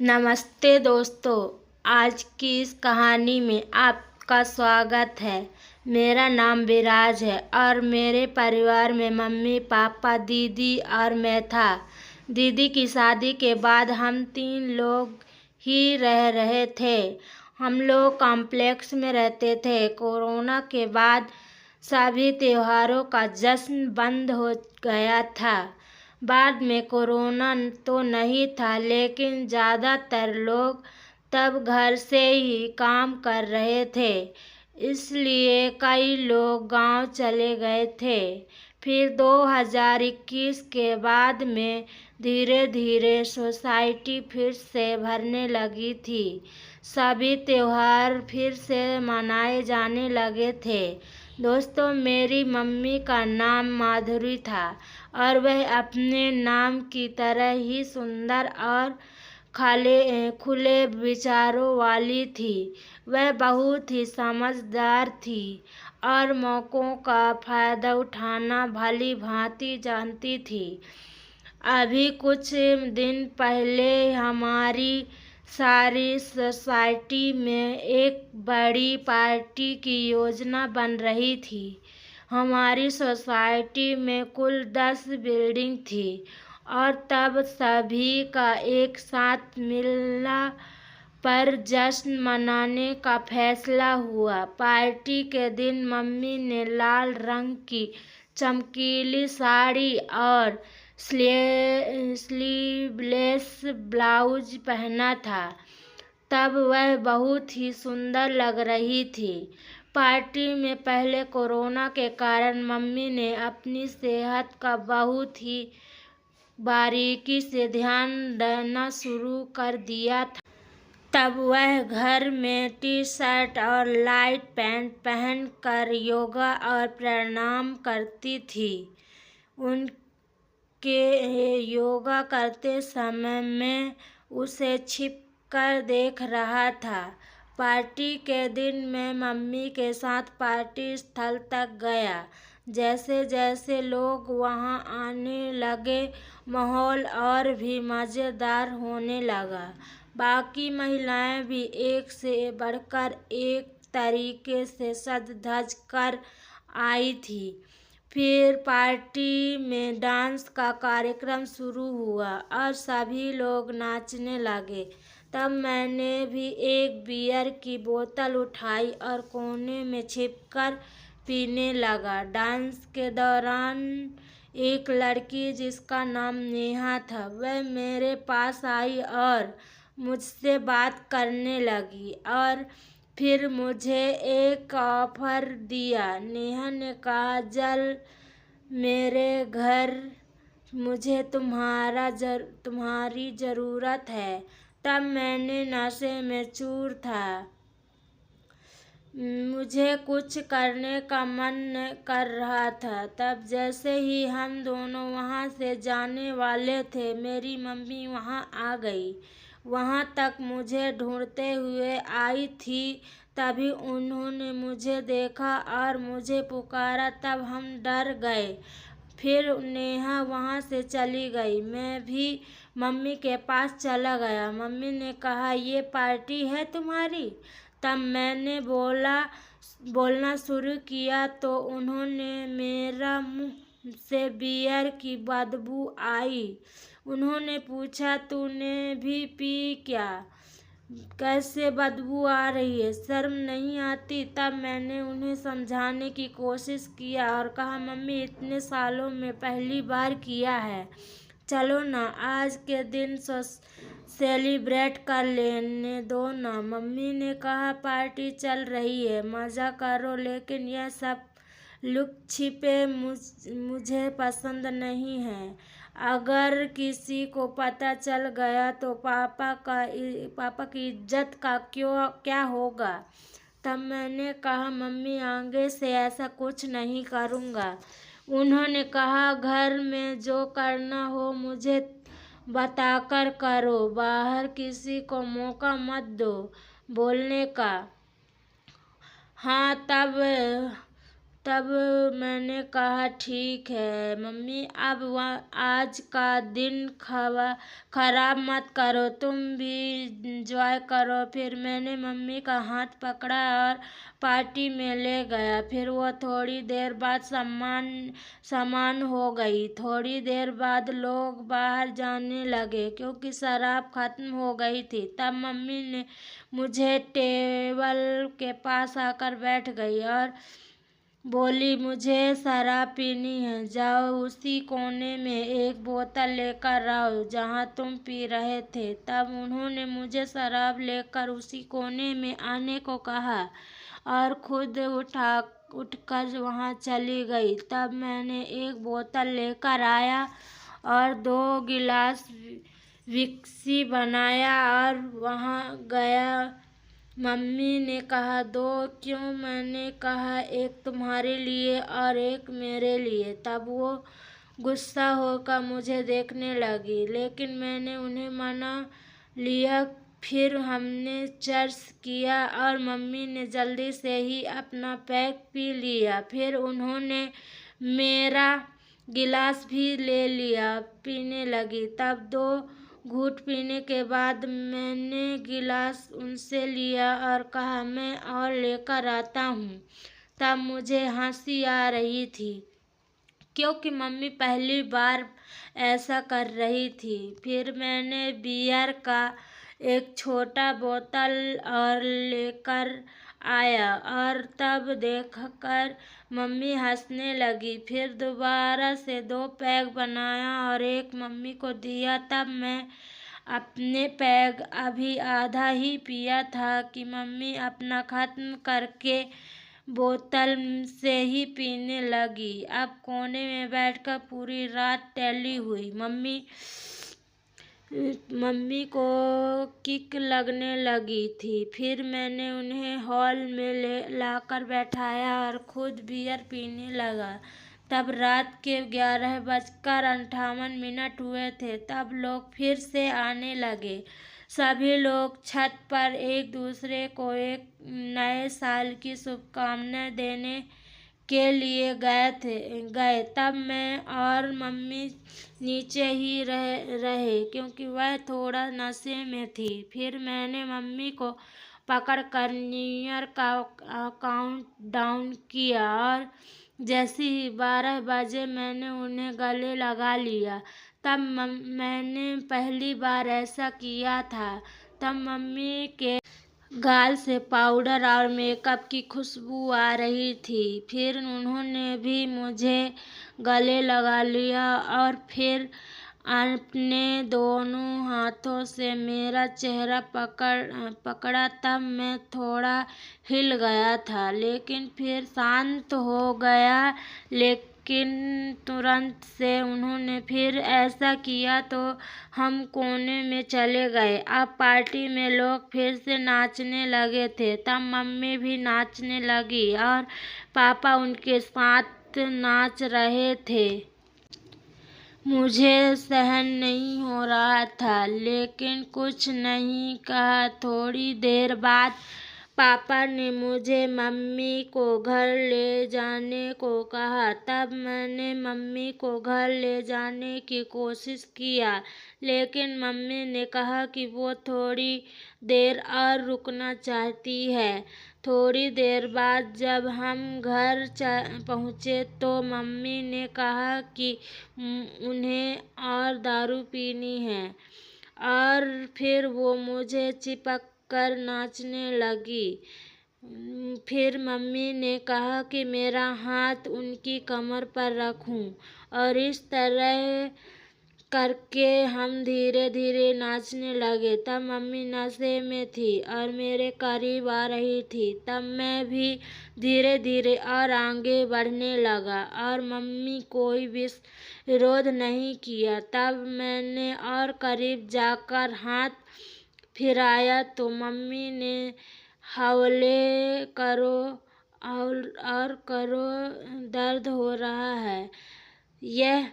नमस्ते दोस्तों, आज की इस कहानी में आपका स्वागत है। मेरा नाम विराज है और मेरे परिवार में मम्मी, पापा, दीदी और मैं था। दीदी की शादी के बाद हम 3 लोग ही रह रहे थे। हम लोग कॉम्प्लेक्स में रहते थे। कोरोना के बाद सभी त्योहारों का जश्न बंद हो गया था। बाद में कोरोना तो नहीं था, लेकिन ज़्यादातर लोग तब घर से ही काम कर रहे थे, इसलिए कई लोग गांव चले गए थे। फिर 2021 के बाद में धीरे धीरे सोसाइटी फिर से भरने लगी थी। सभी त्योहार फिर से मनाए जाने लगे थे। दोस्तों, मेरी मम्मी का नाम माधुरी था और वह अपने नाम की तरह ही सुंदर और खुले विचारों वाली थी। वह बहुत ही समझदार थी और मौक़ों का फ़ायदा उठाना भली भांति जानती थी। अभी कुछ दिन पहले हमारी सारी सोसाइटी में एक बड़ी पार्टी की योजना बन रही थी। हमारी सोसाइटी में कुल 10 बिल्डिंग थी और तब सभी का एक साथ मिलना पर जश्न मनाने का फैसला हुआ। पार्टी के दिन मम्मी ने लाल रंग की चमकीली साड़ी और स्लीवलेस ब्लाउज पहना था। तब वह बहुत ही सुंदर लग रही थी। पार्टी में पहले कोरोना के कारण मम्मी ने अपनी सेहत का बहुत ही बारीकी से ध्यान देना शुरू कर दिया था। तब वह घर में टी-शर्ट और लाइट पैंट पहनकर योगा और प्राणायाम करती थी। उनके योगा करते समय मैं उसे छिपकर देख रहा था। पार्टी के दिन मैं मम्मी के साथ पार्टी स्थल तक गया। जैसे जैसे लोग वहां आने लगे, माहौल और भी मज़ेदार होने लगा। बाकी महिलाएं भी एक से बढ़कर एक तरीके से सज-धज कर आई थी। फिर पार्टी में डांस का कार्यक्रम शुरू हुआ और सभी लोग नाचने लगे। तब मैंने भी एक बियर की बोतल उठाई और कोने में छिपकर पीने लगा। डांस के दौरान एक लड़की जिसका नाम नेहा था, वह मेरे पास आई और मुझसे बात करने लगी और फिर मुझे एक ऑफर दिया। नेहा ने कहा, "चल मेरे घर, मुझे तुम्हारी ज़रूरत है।" तब मैंने नशे में चूर था। मुझे कुछ करने का मन कर रहा था। तब जैसे ही हम दोनों वहाँ से जाने वाले थे, मेरी मम्मी वहाँ आ गई। वहाँ तक मुझे ढूंढते हुए आई थी। तभी उन्होंने मुझे देखा और मुझे पुकारा। तब हम डर गए। फिर नेहा वहाँ से चली गई। मैं भी मम्मी के पास चला गया। मम्मी ने कहा, "ये पार्टी है तुम्हारी?" तब मैंने बोलना शुरू किया तो उन्होंने मेरा मुंह से बियर की बदबू आई। उन्होंने पूछा, "तूने भी पी क्या? कैसे बदबू आ रही है? शर्म नहीं आती?" तब मैंने उन्हें समझाने की कोशिश किया और कहा, "मम्मी, इतने सालों में पहली बार किया है। चलो ना, आज के दिन सेलिब्रेट कर लेने दो ना।" मम्मी ने कहा, "पार्टी चल रही है, मज़ा करो, लेकिन यह सब लुक-छिपे मुझे पसंद नहीं है। अगर किसी को पता चल गया तो पापा की इज्जत का क्या होगा?" तब मैंने कहा, "मम्मी, आगे से ऐसा कुछ नहीं करूँगा।" उन्होंने कहा, "घर में जो करना हो मुझे बताकर करो, बाहर किसी को मौका मत दो बोलने का।" हाँ, तब तब मैंने कहा ठीक है मम्मी, अब आज का दिन खराब मत करो, तुम भी इंजॉय करो। फिर मैंने मम्मी का हाथ पकड़ा और पार्टी में ले गया। फिर वो थोड़ी देर बाद सामान हो गई। थोड़ी देर बाद लोग बाहर जाने लगे क्योंकि शराब खत्म हो गई थी। तब मम्मी ने मुझे टेबल के पास आकर बैठ गई और बोली, मुझे शराब पीनी है, जाओ उसी कोने में एक बोतल लेकर आओ जहाँ तुम पी रहे थे। तब उन्होंने मुझे शराब लेकर उसी कोने में आने को कहा और खुद उठकर वहाँ चली गई। तब मैंने एक बोतल लेकर आया और 2 गिलास विस्की बनाया और वहाँ गया। मम्मी ने कहा 2 क्यों? मैंने कहा एक तुम्हारे लिए और एक मेरे लिए। तब वो गुस्सा होकर मुझे देखने लगी, लेकिन मैंने उन्हें मना लिया। फिर हमने चर्च किया और मम्मी ने जल्दी से ही अपना पैक पी लिया। फिर उन्होंने मेरा गिलास भी ले लिया, पीने लगी। तब 2 घूंट पीने के बाद मैंने गिलास उनसे लिया और कहा मैं और लेकर आता हूँ। तब मुझे हंसी आ रही थी क्योंकि मम्मी पहली बार ऐसा कर रही थी। फिर मैंने बियर का एक छोटा बोतल और लेकर आया और तब देखकर मम्मी हंसने लगी। फिर दोबारा से 2 पैग बनाया और एक मम्मी को दिया। तब मैं अपने पैग अभी आधा ही पिया था कि मम्मी अपना खत्म करके बोतल से ही पीने लगी। अब कोने में बैठकर पूरी रात टैली हुई। मम्मी को किक लगने लगी थी। फिर मैंने उन्हें हॉल में लाकर बैठाया और खुद बियर पीने लगा। तब रात के 11:58 हुए थे। तब लोग फिर से आने लगे। सभी लोग छत पर एक दूसरे को एक नए साल की शुभकामनाएं देने के लिए गए। तब मैं और मम्मी नीचे ही रहे क्योंकि वह थोड़ा नशे में थी। फिर मैंने मम्मी को पकड़कर न्यू ईयर का काउंट डाउन किया और जैसे ही 12 बजे मैंने उन्हें गले लगा लिया। तब मैंने पहली बार ऐसा किया था। तब मम्मी के गाल से पाउडर और मेकअप की खुशबू आ रही थी। फिर उन्होंने भी मुझे गले लगा लिया और फिर अपने दोनों हाथों से मेरा चेहरा पकड़ा। तब मैं थोड़ा हिल गया था, लेकिन फिर शांत हो गया। लेकिन तुरंत से उन्होंने फिर ऐसा किया तो हम कोने में चले गए। अब पार्टी में लोग फिर से नाचने लगे थे। तब मम्मी भी नाचने लगी और पापा उनके साथ नाच रहे थे। मुझे सहन नहीं हो रहा था, लेकिन कुछ नहीं कहा। थोड़ी देर बाद पापा ने मुझे मम्मी को घर ले जाने को कहा। तब मैंने मम्मी को घर ले जाने की कोशिश किया, लेकिन मम्मी ने कहा कि वो थोड़ी देर और रुकना चाहती है। थोड़ी देर बाद जब हम घर पहुँचे तो मम्मी ने कहा कि उन्हें और दारू पीनी है और फिर वो मुझे चिपक कर नाचने लगी। फिर मम्मी ने कहा कि मेरा हाथ उनकी कमर पर रखूं और इस तरह करके हम धीरे धीरे नाचने लगे। तब मम्मी नशे में थी और मेरे करीब आ रही थी। तब मैं भी धीरे धीरे और आगे बढ़ने लगा और मम्मी कोई विरोध नहीं किया। तब मैंने और करीब जाकर हाथ फिराया तो मम्मी ने हौले करो और करो, दर्द हो रहा है। यह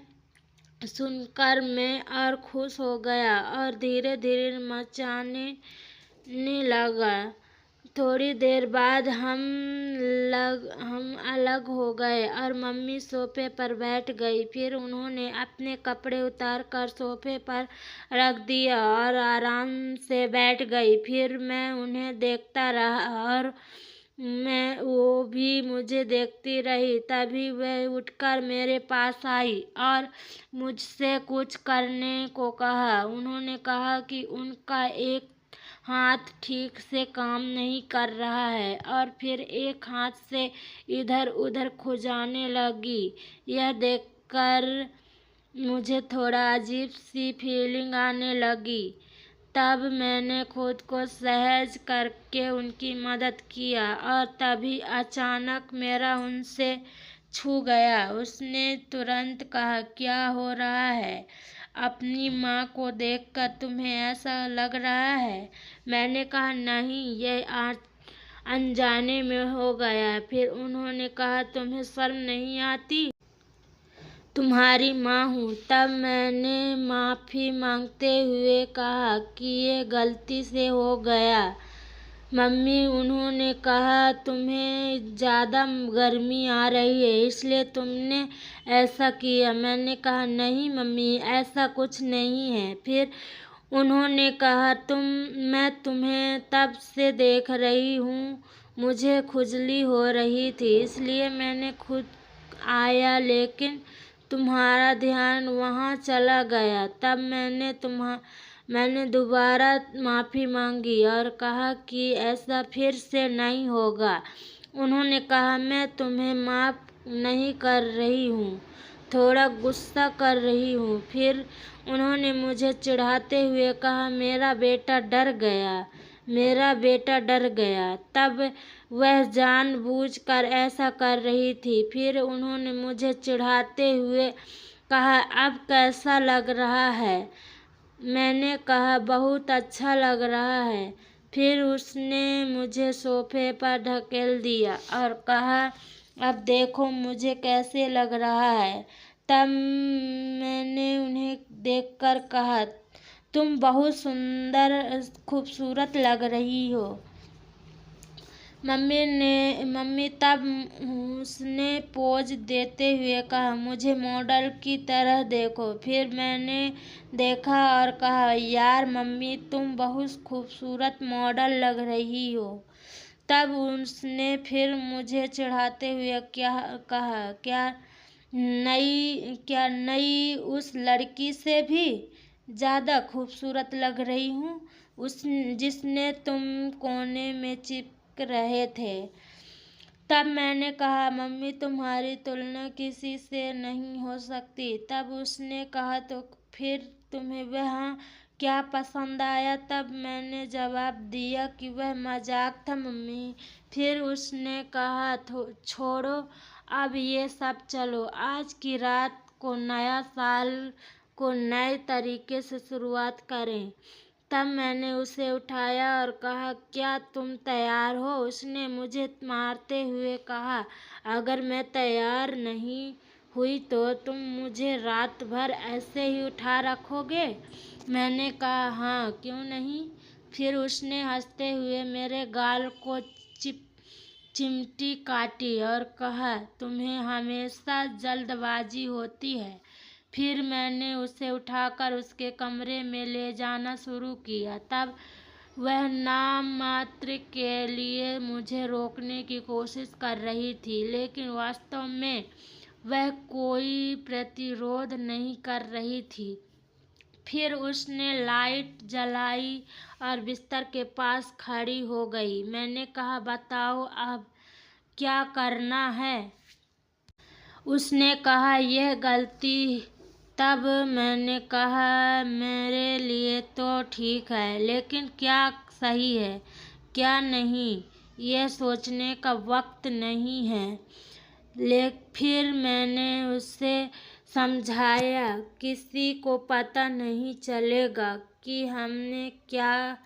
सुनकर मैं और खुश हो गया और धीरे धीरे मचाने लगा। थोड़ी देर बाद हम अलग हो गए और मम्मी सोफे पर बैठ गई। फिर उन्होंने अपने कपड़े उतार कर सोफे पर रख दिया और आराम से बैठ गई। फिर मैं उन्हें देखता रहा और वो भी मुझे देखती रही। तभी वह उठकर मेरे पास आई और मुझसे कुछ करने को कहा। उन्होंने कहा कि उनका एक हाथ ठीक से काम नहीं कर रहा है और फिर एक हाथ से इधर उधर खुजाने लगी। यह देखकर मुझे थोड़ा अजीब सी फीलिंग आने लगी। तब मैंने खुद को सहज करके उनकी मदद किया और तभी अचानक मेरा उनसे छू गया। उसने तुरंत कहा, क्या हो रहा है? अपनी माँ को देखकर तुम्हें ऐसा लग रहा है? मैंने कहा, नहीं, ये आज अनजाने में हो गया। फिर उन्होंने कहा, तुम्हें शर्म नहीं आती? तुम्हारी माँ हूँ। तब मैंने माफ़ी मांगते हुए कहा कि ये गलती से हो गया मम्मी। उन्होंने कहा, तुम्हें ज़्यादा गर्मी आ रही है इसलिए तुमने ऐसा किया। मैंने कहा, नहीं मम्मी, ऐसा कुछ नहीं है। फिर उन्होंने कहा, मैं तुम्हें तब से देख रही हूँ। मुझे खुजली हो रही थी इसलिए मैंने खुद आया, लेकिन तुम्हारा ध्यान वहाँ चला गया। तब मैंने दोबारा माफ़ी मांगी और कहा कि ऐसा फिर से नहीं होगा। उन्होंने कहा, मैं तुम्हें माफ़ नहीं कर रही हूँ, थोड़ा गुस्सा कर रही हूँ। फिर उन्होंने मुझे चिढ़ाते हुए कहा, मेरा बेटा डर गया। तब वह जानबूझकर ऐसा कर रही थी। फिर उन्होंने मुझे चिढ़ाते हुए कहा, अब कैसा लग रहा है? मैंने कहा, बहुत अच्छा लग रहा है। फिर उसने मुझे सोफे पर ढकेल दिया और कहा, अब देखो मुझे कैसे लग रहा है। तब मैंने उन्हें देखकर कहा, तुम बहुत खूबसूरत लग रही हो मम्मी। तब उसने पोज देते हुए कहा, मुझे मॉडल की तरह देखो। फिर मैंने देखा और कहा, यार मम्मी, तुम बहुत खूबसूरत मॉडल लग रही हो। तब उसने फिर मुझे चिढ़ाते हुए कहा, क्या नई उस लड़की से भी ज़्यादा खूबसूरत लग रही हूँ, जिसने तुम कोने में चिपक रहे थे। तब मैंने कहा, मम्मी, तुम्हारी तुलना किसी से नहीं हो सकती। तब उसने कहा, तो फिर तुम्हें वह क्या पसंद आया? तब मैंने जवाब दिया कि वह मजाक था मम्मी। फिर उसने कहा, छोड़ो अब ये सब, चलो आज की रात को नया साल को नए तरीके से शुरुआत करें। तब मैंने उसे उठाया और कहा, क्या तुम तैयार हो? उसने मुझे मारते हुए कहा, अगर मैं तैयार नहीं हुई तो तुम मुझे रात भर ऐसे ही उठा रखोगे? मैंने कहा, हाँ, क्यों नहीं। फिर उसने हंसते हुए मेरे गाल को चिमटी काटी और कहा, तुम्हें हमेशा जल्दबाजी होती है। फिर मैंने उसे उठाकर उसके कमरे में ले जाना शुरू किया। तब वह नाम मात्र के लिए मुझे रोकने की कोशिश कर रही थी, लेकिन वास्तव में वह कोई प्रतिरोध नहीं कर रही थी। फिर उसने लाइट जलाई और बिस्तर के पास खड़ी हो गई। मैंने कहा, बताओ अब क्या करना है? उसने कहा, यह गलती। तब मैंने कहा, मेरे लिए तो ठीक है, लेकिन क्या सही है क्या नहीं, यह सोचने का वक्त नहीं है। फिर मैंने उसे समझाया, किसी को पता नहीं चलेगा कि हमने क्या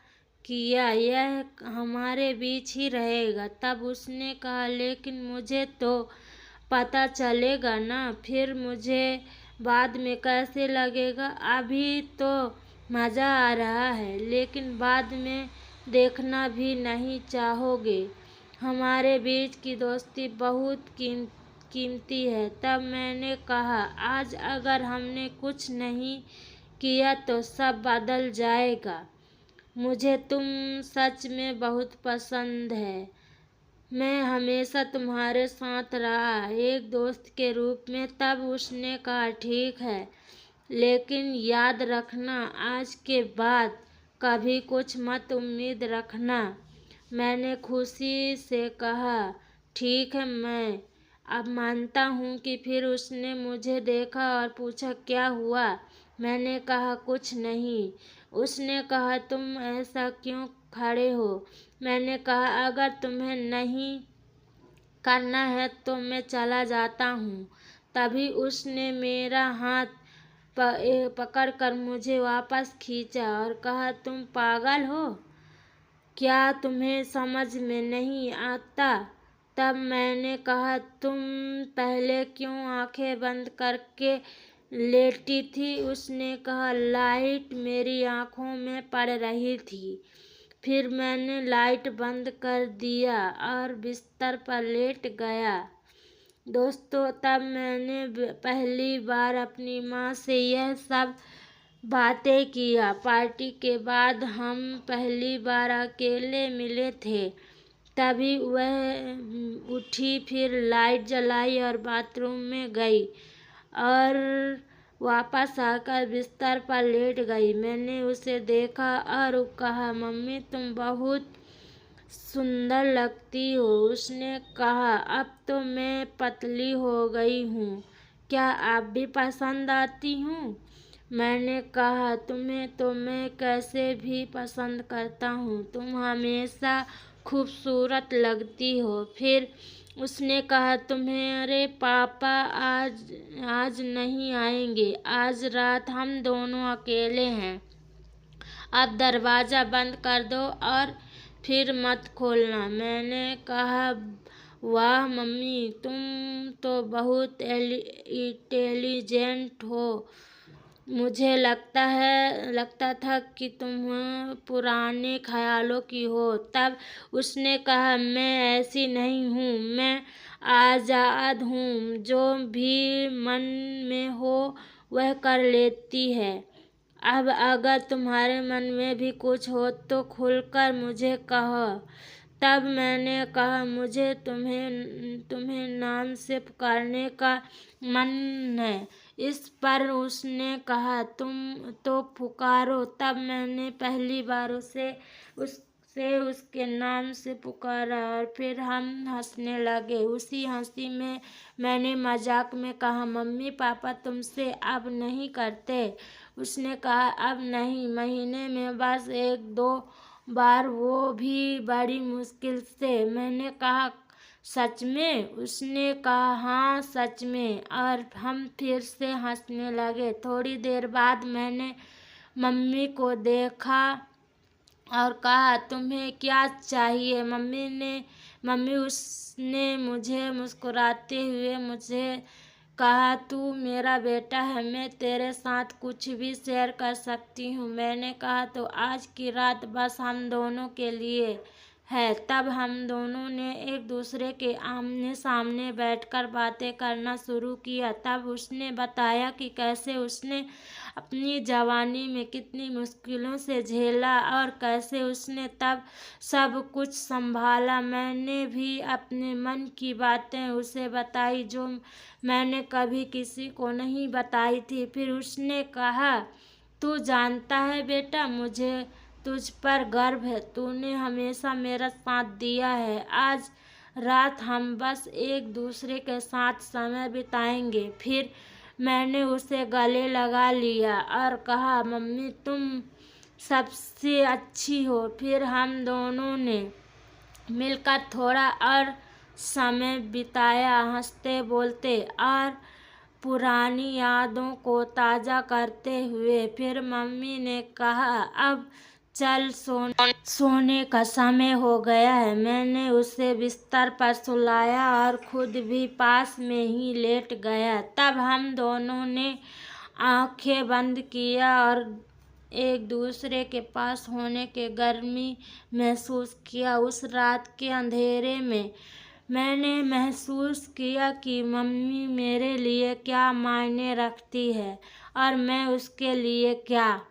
किया, यह हमारे बीच ही रहेगा। तब उसने कहा, लेकिन मुझे तो पता चलेगा ना, फिर मुझे बाद में कैसे लगेगा? अभी तो मज़ा आ रहा है, लेकिन बाद में देखना भी नहीं चाहोगे। हमारे बीच की दोस्ती बहुत कीमती है। तब मैंने कहा, आज अगर हमने कुछ नहीं किया तो सब बदल जाएगा। मुझे तुम सच में बहुत पसंद है। मैं हमेशा तुम्हारे साथ रहा, एक दोस्त के रूप में। तब उसने कहा, ठीक है, लेकिन याद रखना, आज के बाद कभी कुछ मत उम्मीद रखना। मैंने खुशी से कहा, ठीक है, मैं अब मानता हूँ कि। फिर उसने मुझे देखा और पूछा, क्या हुआ? मैंने कहा, कुछ नहीं। उसने कहा, तुम ऐसा क्यों खड़े हो? मैंने कहा, अगर तुम्हें नहीं करना है तो मैं चला जाता हूँ। तभी उसने मेरा हाथ पकड़कर मुझे वापस खींचा और कहा, तुम पागल हो क्या? तुम्हें समझ में नहीं आता? तब मैंने कहा, तुम पहले क्यों आंखें बंद करके लेटी थी? उसने कहा, लाइट मेरी आंखों में पड़ रही थी। फिर मैंने लाइट बंद कर दिया और बिस्तर पर लेट गया। दोस्तों, तब मैंने पहली बार अपनी माँ से यह सब बातें किया। पार्टी के बाद हम पहली बार अकेले मिले थे। तभी वह उठी, फिर लाइट जलाई और बाथरूम में गई और वापस आकर बिस्तर पर लेट गई। मैंने उसे देखा और कहा, मम्मी, तुम बहुत सुंदर लगती हो। उसने कहा, अब तो मैं पतली हो गई हूँ, क्या आप भी पसंद आती हूँ? मैंने कहा, तुम्हें तो मैं कैसे भी पसंद करता हूँ, तुम हमेशा खूबसूरत लगती हो। फिर उसने कहा, तुम्हारे पापा आज नहीं आएंगे। आज रात हम दोनों अकेले हैं। अब दरवाज़ा बंद कर दो और फिर मत खोलना। मैंने कहा, वाह मम्मी, तुम तो बहुत इंटेलिजेंट हो। मुझे लगता था कि तुम पुराने ख्यालों की हो। तब उसने कहा, मैं ऐसी नहीं हूँ, मैं आज़ाद हूँ। जो भी मन में हो वह कर लेती है। अब अगर तुम्हारे मन में भी कुछ हो तो खुलकर मुझे कहो। तब मैंने कहा, मुझे तुम्हें नाम से पुकारने का मन है। इस पर उसने कहा, तुम तो पुकारो। तब मैंने पहली बार उसे उसके नाम से पुकारा और फिर हम हंसने लगे। उसी हंसी में मैंने मजाक में कहा, मम्मी पापा तुमसे अब नहीं करते? उसने कहा, अब नहीं, महीने में बस 1-2 बार, वो भी बड़ी मुश्किल से। मैंने कहा, सच में? उसने कहा, हाँ सच में। और हम फिर से हंसने लगे। थोड़ी देर बाद मैंने मम्मी को देखा और कहा, तुम्हें क्या चाहिए? उसने मुझे मुस्कुराते हुए मुझे कहा, तू मेरा बेटा है, मैं तेरे साथ कुछ भी शेयर कर सकती हूँ। मैंने कहा, तो आज की रात बस हम दोनों के लिए है। तब हम दोनों ने एक दूसरे के आमने सामने बैठकर बातें करना शुरू किया। तब उसने बताया कि कैसे उसने अपनी जवानी में कितनी मुश्किलों से झेला और कैसे उसने तब सब कुछ संभाला। मैंने भी अपने मन की बातें उसे बताई, जो मैंने कभी किसी को नहीं बताई थी। फिर उसने कहा, तू जानता है बेटा, मुझे तुझ पर गर्व है। तूने हमेशा मेरा साथ दिया है। आज रात हम बस एक दूसरे के साथ समय बिताएंगे। फिर मैंने उसे गले लगा लिया और कहा, मम्मी तुम सबसे अच्छी हो। फिर हम दोनों ने मिलकर थोड़ा और समय बिताया, हंसते बोलते और पुरानी यादों को ताज़ा करते हुए। फिर मम्मी ने कहा, अब चल, सोने का समय हो गया है। मैंने उसे बिस्तर पर सुलाया और खुद भी पास में ही लेट गया। तब हम दोनों ने आंखें बंद किया और एक दूसरे के पास होने के गर्मी महसूस किया। उस रात के अंधेरे में मैंने महसूस किया कि मम्मी मेरे लिए क्या मायने रखती है और मैं उसके लिए क्या।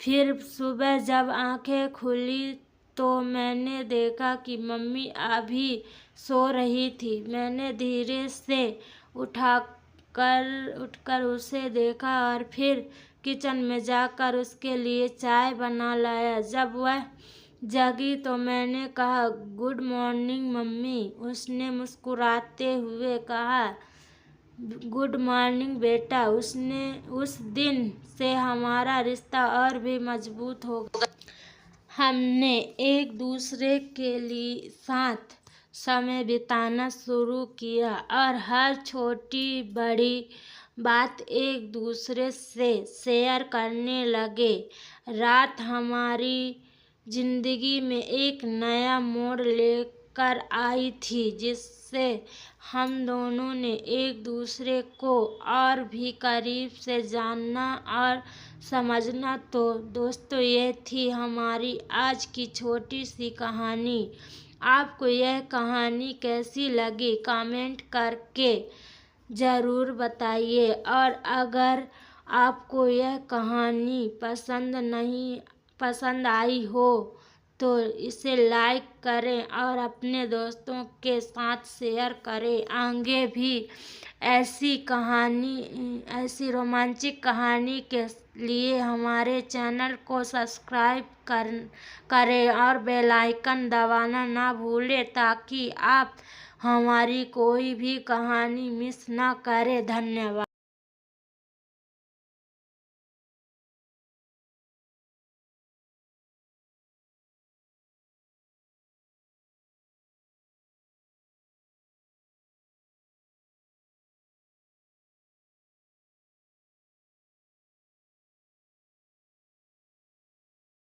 फिर सुबह जब आंखें खुली तो मैंने देखा कि मम्मी अभी सो रही थी। मैंने धीरे से उठकर उसे देखा और फिर किचन में जाकर उसके लिए चाय बना लाया। जब वह जगी तो मैंने कहा, गुड मॉर्निंग मम्मी। उसने मुस्कुराते हुए कहा, गुड मॉर्निंग बेटा। उस दिन से हमारा रिश्ता और भी मजबूत हो गया। हमने एक दूसरे के लिए साथ समय बिताना शुरू किया और हर छोटी बड़ी बात एक दूसरे से शेयर करने लगे। रात हमारी जिंदगी में एक नया मोड़ लेकर आई थी, जिससे हम दोनों ने एक दूसरे को और भी करीब से जानना और समझना। तो दोस्तों, ये थी हमारी आज की छोटी सी कहानी। आपको यह कहानी कैसी लगी कमेंट करके ज़रूर बताइए। और अगर आपको यह कहानी पसंद आई हो तो इसे लाइक करें और अपने दोस्तों के साथ शेयर करें। आगे भी ऐसी रोमांचक कहानी के लिए हमारे चैनल को सब्सक्राइब करें और बेल आइकन दबाना ना भूलें, ताकि आप हमारी कोई भी कहानी मिस ना करें। धन्यवाद।